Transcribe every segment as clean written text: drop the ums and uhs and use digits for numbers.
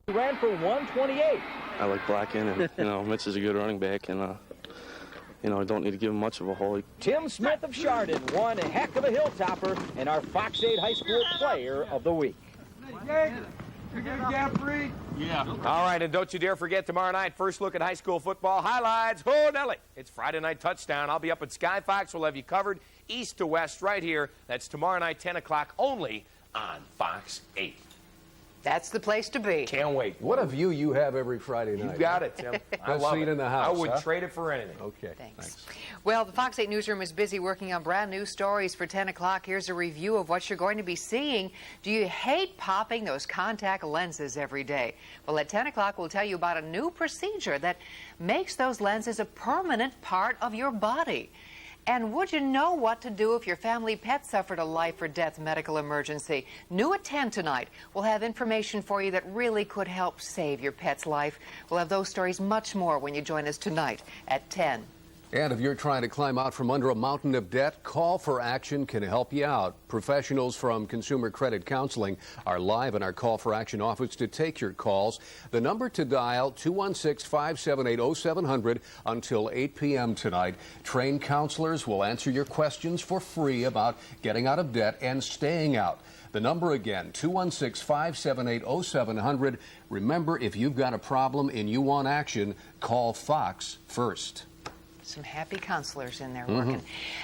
He ran for 128. I like Blacken, and, Mitch is a good running back, and, I don't need to give him much of a hole. Tim Smith of Chardon, one heck of a hilltopper, and our Fox 8 High School Player of the Week. Yeah. All right, and don't you dare forget tomorrow night, first look at high school football highlights. Oh, Nelly. It's Friday night touchdown. I'll be up at Sky Fox. We'll have you covered east to west right here. That's tomorrow night, 10 o'clock, only on Fox 8. That's the place to be. Can't wait. What a view you have every Friday night. You got it, Tim. I Best love seat it. in the house, I would huh? trade it for anything. Okay, thanks. Well, the Fox 8 newsroom is busy working on brand new stories for 10 o'clock. Here's a review of what you're going to be seeing. Do you hate popping those contact lenses every day? Well, at 10 o'clock, we'll tell you about a new procedure that makes those lenses a permanent part of your body. And would you know what to do if your family pet suffered a life or death medical emergency? New at 10 tonight. We'll have information for you that really could help save your pet's life. We'll have those stories much more when you join us tonight at 10. And if you're trying to climb out from under a mountain of debt, Call for Action can help you out. Professionals from Consumer Credit Counseling are live in our Call for Action office to take your calls. The number to dial, 216-578-0700 until 8 p.m. tonight. Trained counselors will answer your questions for free about getting out of debt and staying out. The number again, 216-578-0700. Remember, if you've got a problem and you want action, call Fox first. Some happy counselors in there working.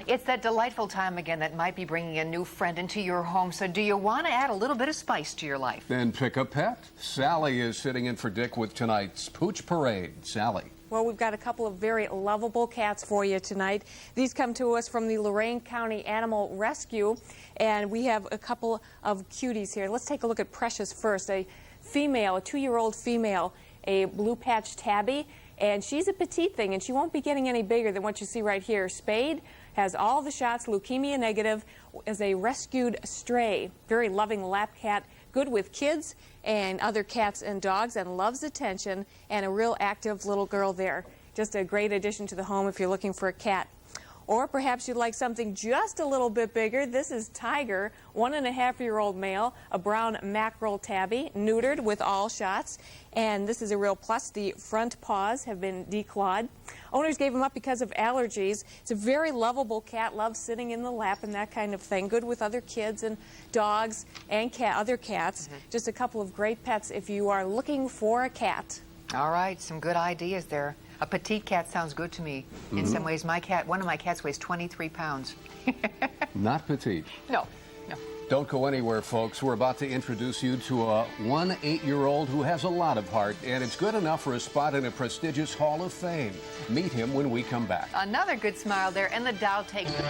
It's that delightful time again that might be bringing a new friend into your home. So do you want to add a little bit of spice to your life? Then pick a pet. Sally is sitting in for Dick with tonight's Pooch Parade. Sally. Well, we've got a couple of very lovable cats for you tonight. These come to us from the Lorain County Animal Rescue, and we have a couple of cuties here. Let's take a look at Precious first, a female, a 2-year-old female, a blue patch tabby. And she's a petite thing, and she won't be getting any bigger than what you see right here. Spayed, has all the shots, leukemia negative, is a rescued stray. Very loving lap cat, good with kids and other cats and dogs, and loves attention, and a real active little girl there. Just a great addition to the home if you're looking for a cat. Or perhaps you'd like something just a little bit bigger. This is Tiger, 1.5-year-old male, a brown mackerel tabby, neutered with all shots. And this is a real plus. The front paws have been declawed. Owners gave him up because of allergies. It's a very lovable cat, loves sitting in the lap and that kind of thing. Good with other kids and dogs and other cats. Just a couple of great pets if you are looking for a cat. All right, some good ideas there. A petite cat sounds good to me. In some ways, one of my cats weighs 23 pounds. Not petite. No. Don't go anywhere, folks. We're about to introduce you to a 8-year-old who has a lot of heart, and it's good enough for a spot in a prestigious Hall of Fame. Meet him when we come back. Another good smile there, and the Dow takes it.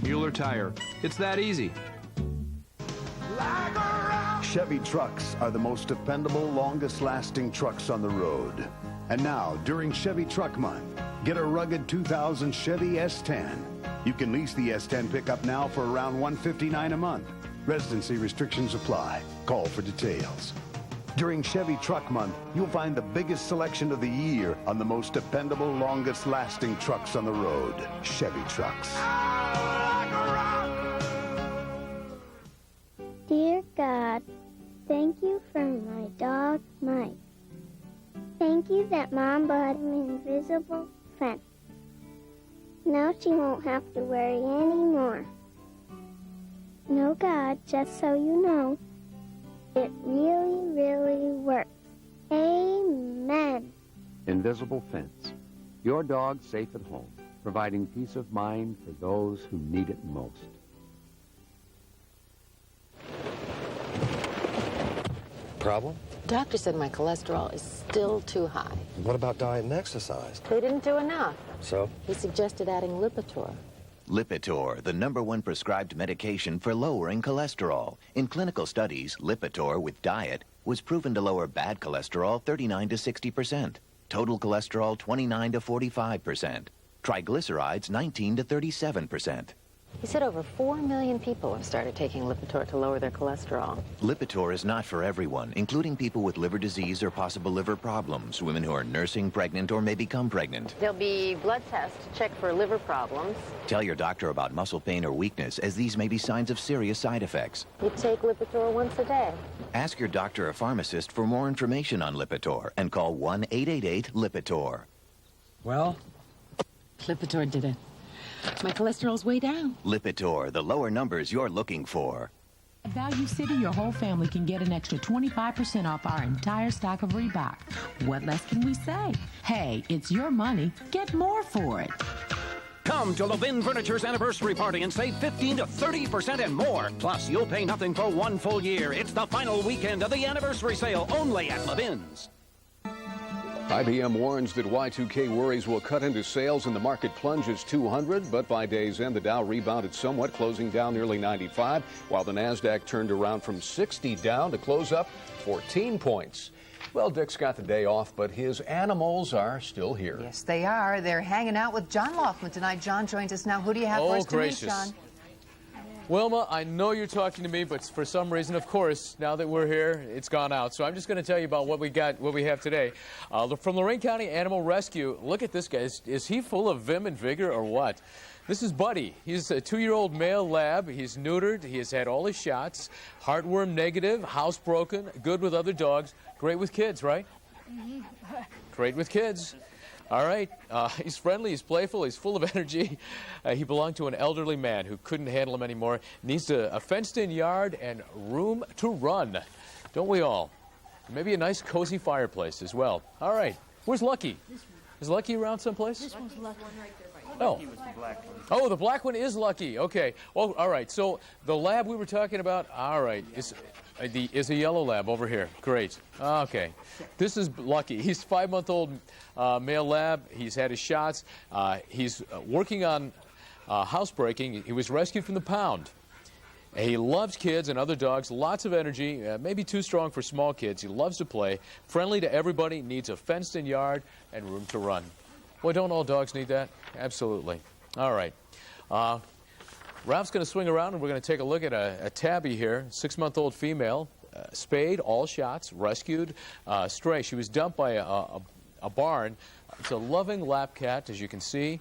Mueller Tire. It's that easy. Chevy trucks are the most dependable, longest-lasting trucks on the road. And now, during Chevy Truck Month, get a rugged 2000 Chevy S10. You can lease the S10 pickup now for around $159 a month. Residency restrictions apply. Call for details. During Chevy Truck Month, you'll find the biggest selection of the year on the most dependable, longest-lasting trucks on the road. Chevy trucks. Dear God, thank you for my dog, Mike. Thank you that Mom bought an invisible fence. Now she won't have to worry anymore. No, God, just so you know, it really, really works. Amen. Invisible Fence. Your dog safe at home, providing peace of mind for those who need it most. Problem? Doctor said my cholesterol is still too high. What about diet and exercise? They didn't do enough. So? He suggested adding Lipitor. Lipitor, the #1 prescribed medication for lowering cholesterol. In clinical studies, Lipitor with diet was proven to lower bad cholesterol 39 to 60%, total cholesterol 29 to 45%, triglycerides 19 to 37%. He said over 4 million people have started taking Lipitor to lower their cholesterol. Lipitor is not for everyone, including people with liver disease or possible liver problems, women who are nursing, pregnant, or may become pregnant. There'll be blood tests to check for liver problems. Tell your doctor about muscle pain or weakness, as these may be signs of serious side effects. You take Lipitor once a day. Ask your doctor or pharmacist for more information on Lipitor and call 1-888-LIPITOR. Well? Lipitor did it. My cholesterol's way down. Lipitor, the lower numbers you're looking for. At Value City, your whole family can get an extra 25% off our entire stock of Reebok. What less can we say? Hey, it's your money. Get more for it. Come to Levin Furniture's anniversary party and save 15 to 30% and more. Plus, you'll pay nothing for 1 full year. It's the final weekend of the anniversary sale only at Levin's. IBM warns that Y2K worries will cut into sales and the market plunges 200, but by day's end, the Dow rebounded somewhat, closing down nearly 95, while the NASDAQ turned around from 60 down to close up 14 points. Well, Dick's got the day off, but his animals are still here. Yes, they are. They're hanging out with John Laughlin tonight. John joins us now. Who do you have for us to meet, John? Wilma, I know you're talking to me, but for some reason, of course, now that we're here, it's gone out. So I'm just going to tell you about what we have today. From Lorain County Animal Rescue, look at this guy. Is he full of vim and vigor or what? This is Buddy. He's a 2-year-old male lab. He's neutered. He has had all his shots. Heartworm negative, housebroken, good with other dogs. Great with kids, right? Mm-hmm. Great with kids. All right. He's friendly, he's playful, he's full of energy. He belonged to an elderly man who couldn't handle him anymore. Needs a fenced-in yard and room to run. Don't we all? Maybe a nice, cozy fireplace as well. All right. Where's Lucky? Is Lucky around someplace? This one's Lucky. Oh. Oh, the black one is Lucky. Okay. Well, all right. So the lab we were talking about, all right, is a yellow lab over here. Great. Okay. This is Lucky. He's a 5-month-old male lab. He's had his shots. He's working on housebreaking. He was rescued from the pound. He loves kids and other dogs, lots of energy, maybe too strong for small kids. He loves to play, friendly to everybody, needs a fenced-in yard and room to run. Well, don't all dogs need that? Absolutely. All right. Ralph's going to swing around, and we're going to take a look at a tabby here, 6-month-old female, spayed, all shots, rescued, stray. She was dumped by a barn. It's a loving lap cat, as you can see,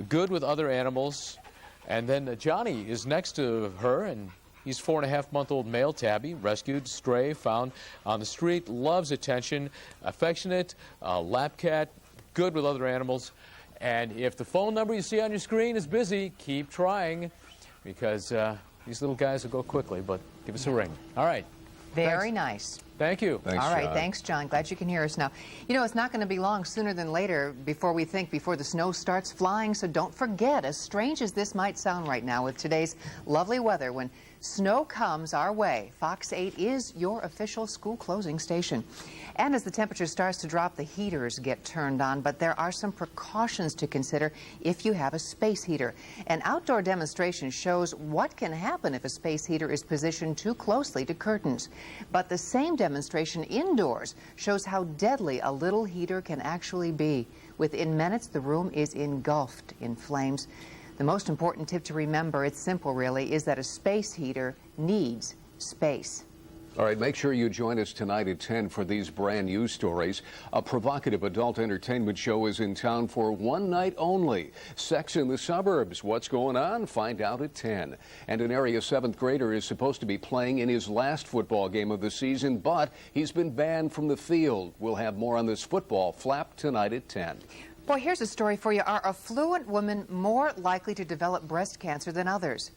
good with other animals. And then Johnny is next to her, and he's 4.5-month-old male tabby, rescued, stray, found on the street, loves attention, affectionate, lap cat, good with other animals. And if the phone number you see on your screen is busy, keep trying, because these little guys will go quickly, but give us a ring. All right. Very nice. Thank you. Thanks, all right, John. Thanks, John. Glad you can hear us now. You know, it's not going to be long sooner than later before the snow starts flying, so don't forget, as strange as this might sound right now with today's lovely weather, when snow comes our way, Fox 8 is your official school closing station. And as the temperature starts to drop, the heaters get turned on, but there are some precautions to consider if you have a space heater. An outdoor demonstration shows what can happen if a space heater is positioned too closely to curtains. But the same demonstration indoors shows how deadly a little heater can actually be. Within minutes, the room is engulfed in flames. The most important tip to remember, it's simple really, is that a space heater needs space. All right, make sure you join us tonight at 10 for these brand new stories. A provocative adult entertainment show is in town for one night only. Sex in the Suburbs. What's going on? Find out at 10. And an area 7th grader is supposed to be playing in his last football game of the season, but he's been banned from the field. We'll have more on this football flap tonight at 10. Boy, here's a story for you. Are affluent women more likely to develop breast cancer than others?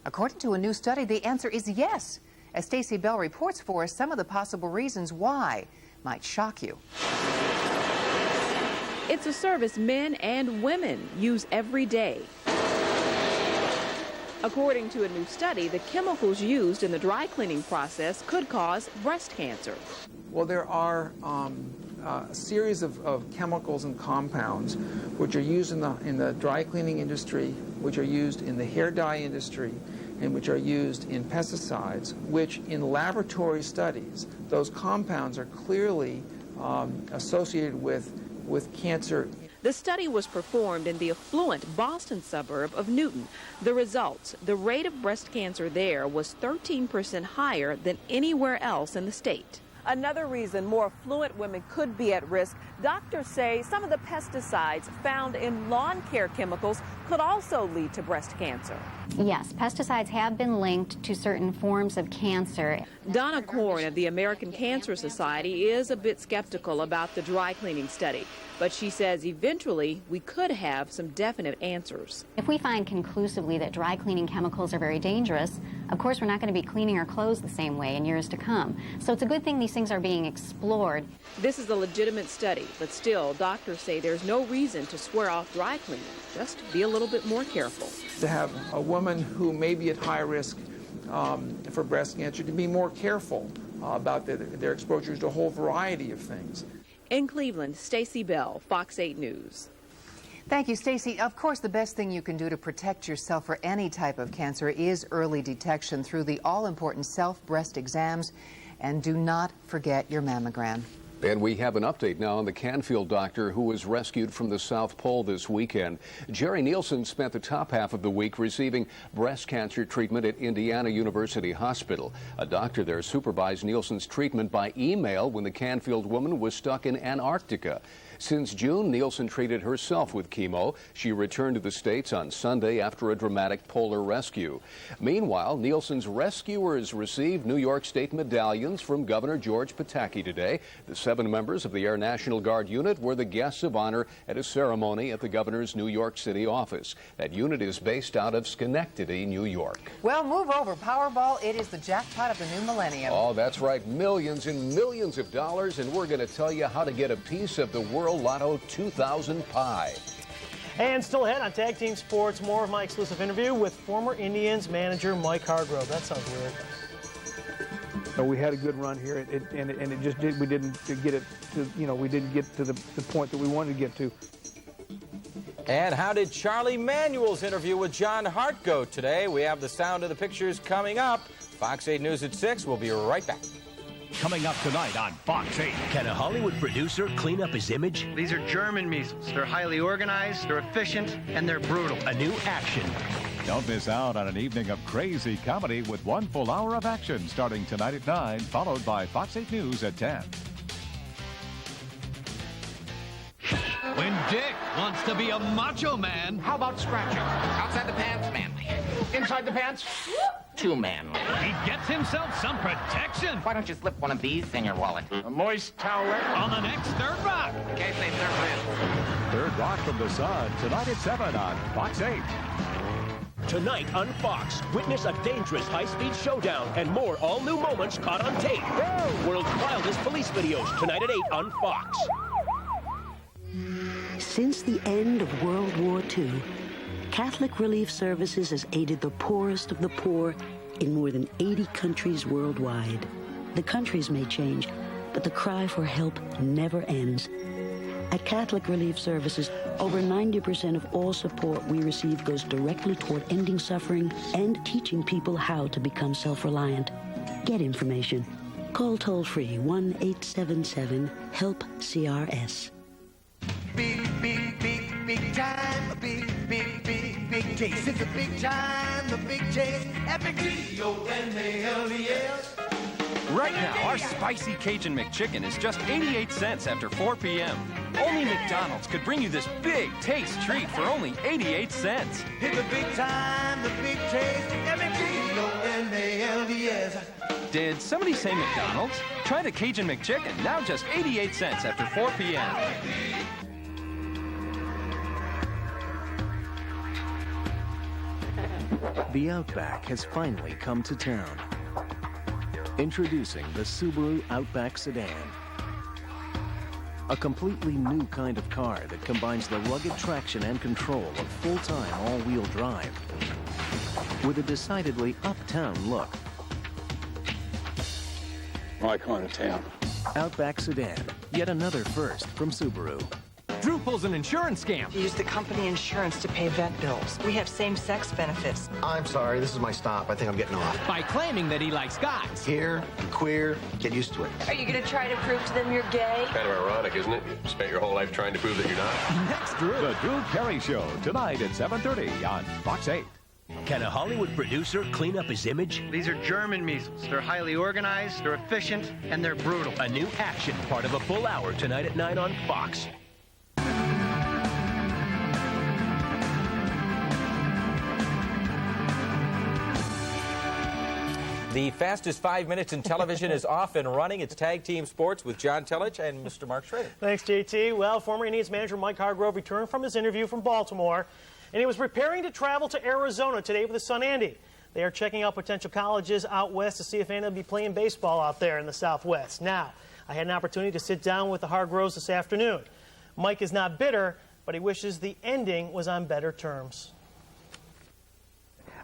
According to a new study, the answer is yes. As Stacey Bell reports for us, some of the possible reasons why might shock you. It's a service men and women use every day. According to a new study, the chemicals used in the dry cleaning process could cause breast cancer. Well, there are a series of chemicals and compounds which are used in the dry cleaning industry, which are used in the hair dye industry, and which are used in pesticides, which in laboratory studies, those compounds are clearly associated with cancer. The study was performed in the affluent Boston suburb of Newton. The results, the rate of breast cancer there was 13% higher than anywhere else in the state. Another reason more affluent women could be at risk, doctors say some of the pesticides found in lawn care chemicals could also lead to breast cancer. Yes, pesticides have been linked to certain forms of cancer. Donna Korn of the American Cancer Society is a bit skeptical about the dry cleaning study, but she says eventually we could have some definite answers. If we find conclusively that dry cleaning chemicals are very dangerous, of course we're not going to be cleaning our clothes the same way in years to come. So it's a good thing these things are being explored. This is a legitimate study, but still doctors say there's no reason to swear off dry cleaning. Just be a little bit more careful. To have a woman who may be at high risk for breast cancer to be more careful about their exposures to a whole variety of things. In Cleveland, Stacey Bell, Fox 8 News. Thank you, Stacey. Of course, the best thing you can do to protect yourself for any type of cancer is early detection through the all-important self-breast exams. And do not forget your mammogram. And we have an update now on the Canfield doctor who was rescued from the South Pole this weekend. Jerry Nielsen spent the top half of the week receiving breast cancer treatment at Indiana University Hospital. A doctor there supervised Nielsen's treatment by email when the Canfield woman was stuck in Antarctica. Since June, Nielsen treated herself with chemo. She returned to the States on Sunday after a dramatic polar rescue. Meanwhile, Nielsen's rescuers received New York State medallions from Governor George Pataki today. The 7 members of the Air National Guard unit were the guests of honor at a ceremony at the governor's New York City office. That unit is based out of Schenectady, New York. Well, move over. Powerball, it is the jackpot of the new millennium. Oh, that's right. Millions and millions of dollars, and we're going to tell you how to get a piece of the World Lotto 2000 pie. And still ahead on Tag Team Sports, more of my exclusive interview with former Indians manager Mike Hargrove. That sounds weird. So we had a good run here, and it just did. We didn't get it to, we didn't get to the point that we wanted to get to. And how did Charlie Manuel's interview with John Hart go today? We have the sound of the pictures coming up. Fox 8 News at 6. We'll be right back. Coming up tonight on Fox 8. Can a Hollywood producer clean up his image? These are German measles. They're highly organized, they're efficient, and they're brutal. A new action. Don't miss out on an evening of crazy comedy with 1 full hour of action starting tonight at 9, followed by Fox 8 News at 10. When Dick wants to be a macho man. How about scratching? Outside the pants, manly. Inside the pants, too manly. He gets himself some protection. Why don't you slip one of these in your wallet? A moist towelette. On the next Third Rock. In case they serve in. Third Rock from the Sun, tonight at 7 on Fox 8. Tonight on Fox, witness a dangerous high-speed showdown and more all-new moments caught on tape. World's wildest police videos, tonight at 8 on Fox. Since the end of World War II, Catholic Relief Services has aided the poorest of the poor in more than 80 countries worldwide. The countries may change, but the cry for help never ends. At Catholic Relief Services, over 90% of all support we receive goes directly toward ending suffering and teaching people how to become self-reliant. Get information. Call toll-free 1-877-HELP-CRS. Big time, big taste. It's a big time, the big taste. Epic G-O-N-A-L-E-S. Right now, our spicy Cajun McChicken is just 88 cents after 4 p.m. Only McDonald's could bring you this big taste treat for only 88 cents. It's a big time, the big taste. Epic G-O-N-A-L-E-S. Did somebody say McDonald's? Try the Cajun McChicken, now just 88 cents after 4 p.m. The Outback has finally come to town. Introducing the Subaru Outback Sedan. A completely new kind of car that combines the rugged traction and control of full-time all-wheel drive with a decidedly uptown look. My kind of town. Outback Sedan, yet another first from Subaru. Drew pulls an insurance scam. Use the company insurance to pay vet bills. We have same-sex benefits. I'm sorry, this is my stop. I think I'm getting off. By claiming that he likes guys. Here, I'm queer, get used to it. Are you going to try to prove to them you're gay? Kind of ironic, isn't it? You spent your whole life trying to prove that you're not. Next, The Drew Carey Show, tonight at 7:30 on Fox 8. Can a Hollywood producer clean up his image? These are German measles. They're highly organized, they're efficient, and they're brutal. A new action part of a full hour tonight at 9 on Fox. The fastest 5 minutes in television is off and running. It's Tag Team Sports with John Telich and Mr. Mark Schrader. Thanks, JT. Well, former Indians manager Mike Hargrove returned from his interview from Baltimore, and he was preparing to travel to Arizona today with his son Andy. They are checking out potential colleges out west to see if Andy will be playing baseball out there in the Southwest. Now, I had an opportunity to sit down with the Hargroves this afternoon. Mike is not bitter, but he wishes the ending was on better terms.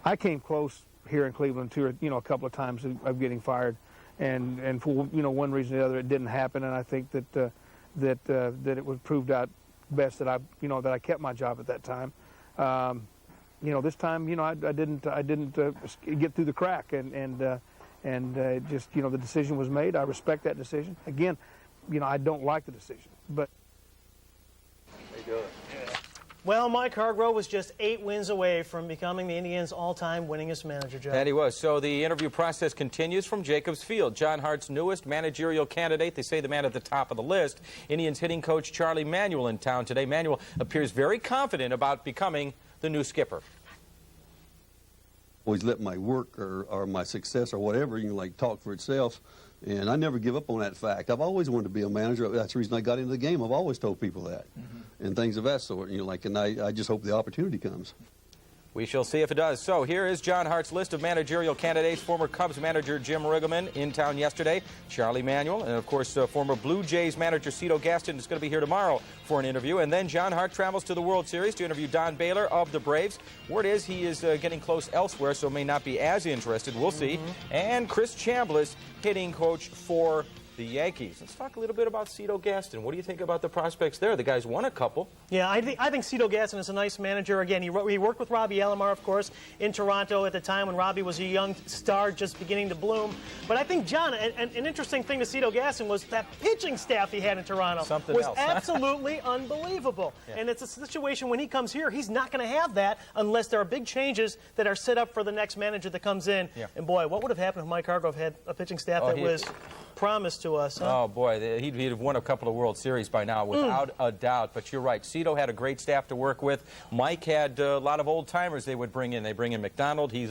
I came close here in Cleveland a couple of times of getting fired, and for one reason or the other it didn't happen, and I think that it was proved out best that I kept my job at that time. This time I didn't get through the crack, and just the decision was made. I respect that decision. Again, I don't like the decision, but. How you doing? Well, Mike Hargrove was just 8 wins away from becoming the Indians' all-time winningest manager, Joe. And he was. So the interview process continues from Jacobs Field. John Hart's newest managerial candidate. They say the man at the top of the list. Indians hitting coach Charlie Manuel in town today. Manuel appears very confident about becoming the new skipper. Always let my work or my success or whatever, talk for itself. And I never give up on that fact. I've always wanted to be a manager. That's the reason I got into the game. I've always told people that. And things of that sort. And I just hope the opportunity comes. We shall see if it does. So here is John Hart's list of managerial candidates. Former Cubs manager Jim Riggleman in town yesterday. Charlie Manuel. And, of course, former Blue Jays manager Cito Gaston is going to be here tomorrow for an interview. And then John Hart travels to the World Series to interview Don Baylor of the Braves. Word is he is getting close elsewhere, so may not be as interested. We'll see. And Chris Chambliss, hitting coach for the Yankees. Let's talk a little bit about Cito Gaston. What do you think about the prospects there? The guy's won a couple. Yeah, I think Cito Gaston is a nice manager. Again, he worked with Robbie Alomar, of course, in Toronto at the time when Robbie was a young star just beginning to bloom. But I think, John, an interesting thing to Cito Gaston was that pitching staff he had in Toronto was absolutely unbelievable. Yeah. And it's a situation when he comes here, he's not going to have that unless there are big changes that are set up for the next manager that comes in. Yeah. And boy, what would have happened if Mike Hargrove had a pitching staff that was promised to us? Huh? Oh, boy, he'd have won a couple of World Series by now, without a doubt. But you're right. Cito had a great staff to work with. Mike had a lot of old-timers they would bring in. They bring in McDonald. He's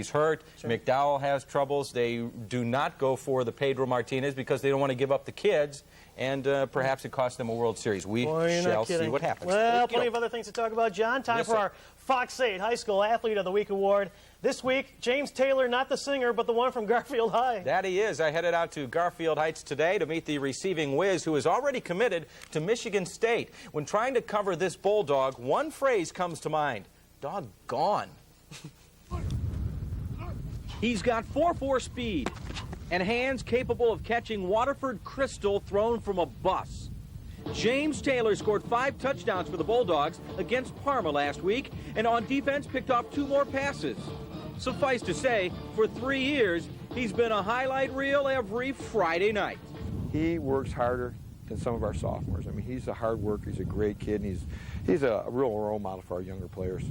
hurt. Sure. McDowell has troubles. They do not go for the Pedro Martinez because they don't want to give up the kids. And perhaps it cost them a World Series. We shall see what happens. Well, plenty of other things to talk about, John. Time for our Fox 8 High School Athlete of the Week award. This week, James Taylor, not the singer, but the one from Garfield High. That he is. I headed out to Garfield Heights today to meet the receiving whiz who is already committed to Michigan State. When trying to cover this Bulldog, one phrase comes to mind: doggone. He's got 4.4 speed and hands capable of catching Waterford Crystal thrown from a bus. James Taylor scored 5 touchdowns for the Bulldogs against Parma last week, and on defense picked off 2 more passes. Suffice to say, for 3 years, he's been a highlight reel every Friday night. He works harder than some of our sophomores. I mean, he's a hard worker. He's a great kid, and he's a real role model for our younger players.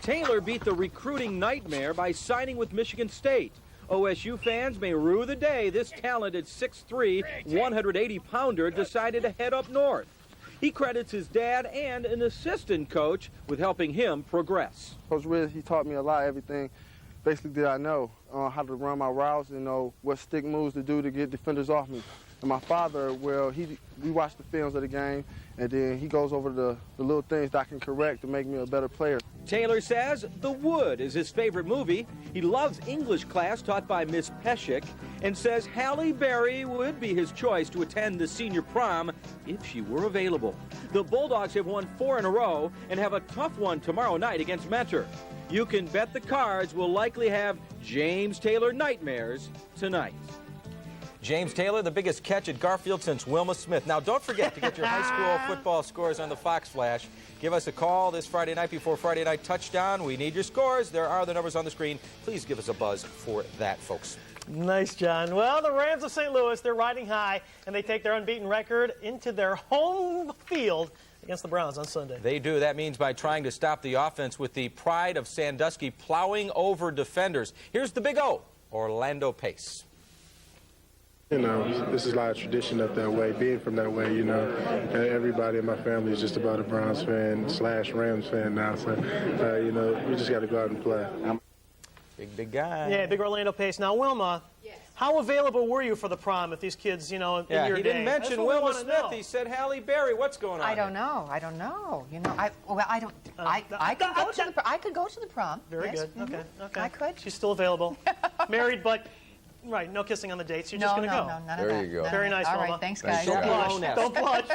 Taylor beat the recruiting nightmare by signing with Michigan State. OSU fans may rue the day this talented 6'3", 180-pounder decided to head up north. He credits his dad and an assistant coach with helping him progress. Coach Wiz, he taught me a lot, everything basically that I know, how to run my routes and know what stick moves to do to get defenders off me. And my father, well, we watch the films of the game, and then he goes over the little things that I can correct to make me a better player. Taylor says The Wood is his favorite movie. He loves English class taught by Miss Peshick, and says Halle Berry would be his choice to attend the senior prom if she were available. The Bulldogs have won 4 in a row and have a tough one tomorrow night against Mentor. You can bet the Cards will likely have James Taylor nightmares tonight. James Taylor, the biggest catch at Garfield since Wilma Smith. Now, don't forget to get your high school football scores on the Fox Flash. Give us a call this Friday night before Friday Night Touchdown. We need your scores. There are the numbers on the screen. Please give us a buzz for that, folks. Nice, John. Well, the Rams of St. Louis, they're riding high, and they take their unbeaten record into their home field against the Browns on Sunday. They do. That means by trying to stop the offense with the pride of Sandusky plowing over defenders. Here's the big O, Orlando Pace. You know, this is a lot of tradition up that way. Being from that way, you know, everybody in my family is just about a Browns fan / Rams fan now. So, you know, we just got to go out and play. Big guy. Yeah, big Orlando Pace. Now, Wilma, how available were you for the prom if these kids, you know, in your he day? didn't mention Wilma Smith. He said Halle Berry. What's going on? I don't know. I don't know. You know, I could go to the prom. Very yes. good. Okay. Okay. I could. She's still available. Married, but right, no kissing on the dates. You're just going to go. No, none of that. There you go. Very nice, All Wilma. right, thanks, guys. Don't blush. Don't blush.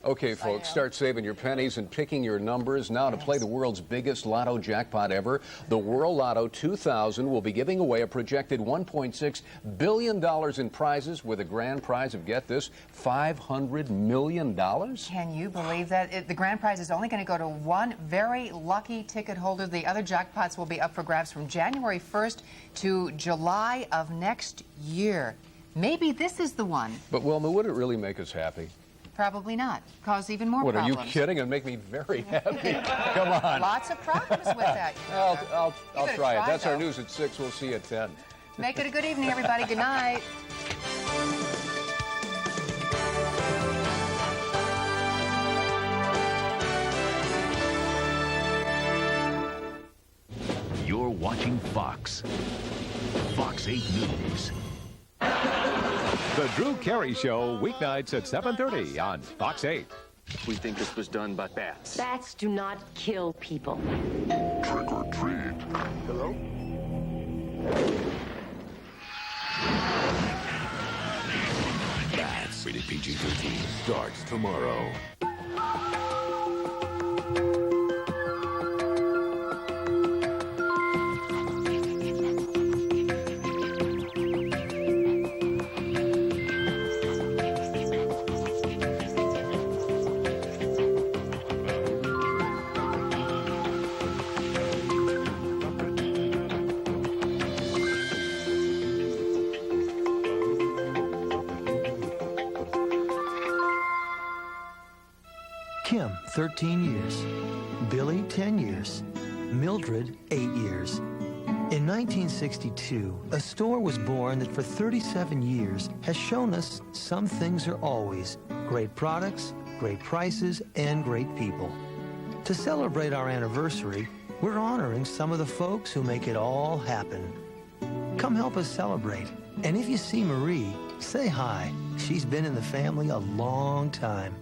Okay, folks, start saving your pennies and picking your numbers now to play the world's biggest lotto jackpot ever. The World Lotto 2000 will be giving away a projected $1.6 billion in prizes with a grand prize of, get this, $500 million? Can you believe that? The grand prize is only going to go to one very lucky ticket holder. The other jackpots will be up for grabs from January 1st to July of next year. Maybe this is the one. But, Wilma, would it really make us happy? Probably not. Cause even more what, problems. Are you kidding? It'd make me very happy. Come on. Lots of problems with that. I'll try it. That's our news at 6. We'll see you at 10. Make it a good evening, everybody. Good night. You're watching Fox. Fox 8 News. The Drew Carey Show, weeknights at 7:30 on Fox 8. We think this was done by bats. Bats do not kill people. Trick or treat. Hello? Bats. Rated PG-13. Starts tomorrow. Kim, 13 years. Billy, 10 years. Mildred, 8 years. In 1962, a store was born that for 37 years has shown us some things are always great products, great prices, and great people. To celebrate our anniversary, we're honoring some of the folks who make it all happen. Come help us celebrate. And if you see Marie, say hi. She's been in the family a long time.